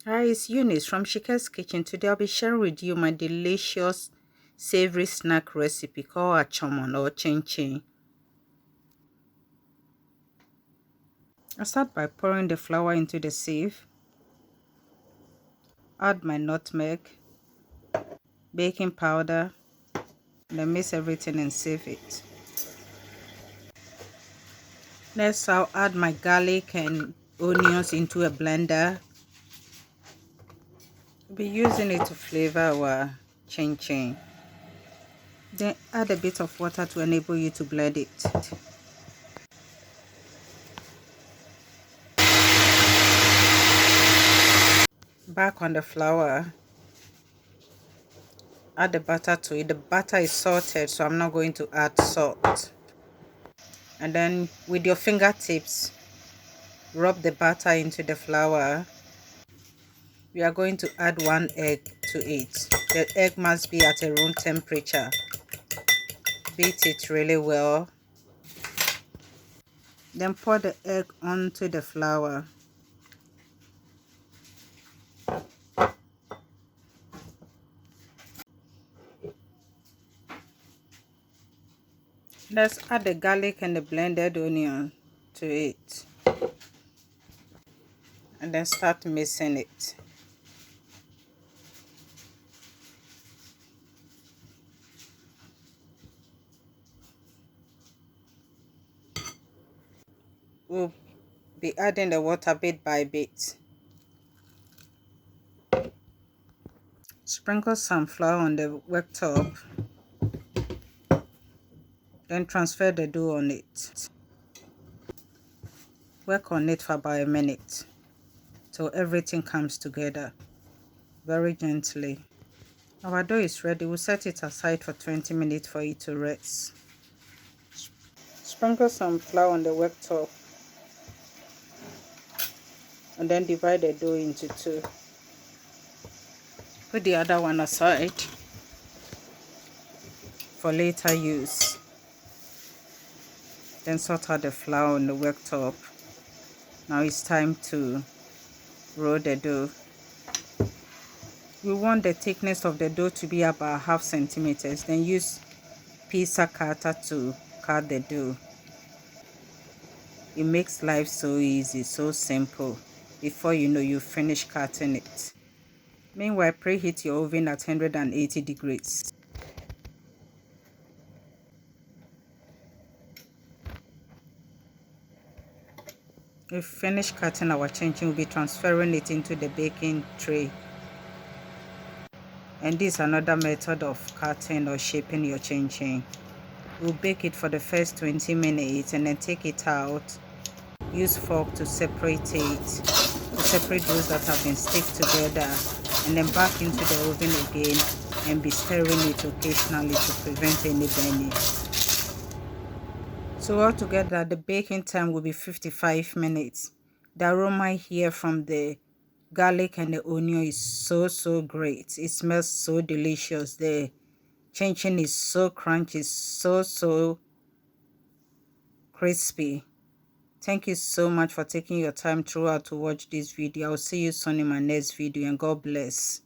Hi, it's Eunice from Shika's Kitchen. Today I'll be sharing with you my delicious savory snack recipe called achomon or chin chin. I'll start by pouring the flour into the sieve, add my nutmeg, baking powder, and then mix everything and sieve it. Next, I'll add my garlic and onions into a blender. We'll be using it to flavor our chin chin. Then add a bit of water to enable you to blend it. Back on the flour, add the butter to it. The butter is salted, so I'm not going to add salt. And then with your fingertips, rub the butter into the flour. We are going to add 1 egg to it. The egg must be at a room temperature. Beat it really well. Then pour the egg onto the flour. Let's add the garlic and the blended onion to it. And then start mixing it. We'll be adding the water bit by bit. Sprinkle some flour on the worktop. Then transfer the dough on it. Work on it for about a minute till everything comes together very gently. Our dough is ready. We'll set it aside for 20 minutes for it to rest. Sprinkle some flour on the worktop and then divide the dough into two. Put the other one aside for later use. Then sort out the flour on the worktop. Now it's time to roll the dough. We want the thickness of the dough to be about 0.5 centimeters. Then use pizza cutter to cut the dough. It makes life so easy, so simple. Before you know, you finish cutting it. Meanwhile, preheat your oven at 180 degrees. We've finished cutting our chin chin. We'll be transferring it into the baking tray. And this is another method of cutting or shaping your chin chin. We'll bake it for the first 20 minutes and then take it out. Use fork to separate those that have been stick together, and then back into the oven again and be stirring it occasionally to prevent any burning. So altogether the baking time will be 55 minutes. The aroma here from the garlic and the onion is so great. It smells so delicious. The chin chin is so crunchy, so crispy. Thank you so much for taking your time throughout to watch this video. I'll see you soon in my next video, and God bless.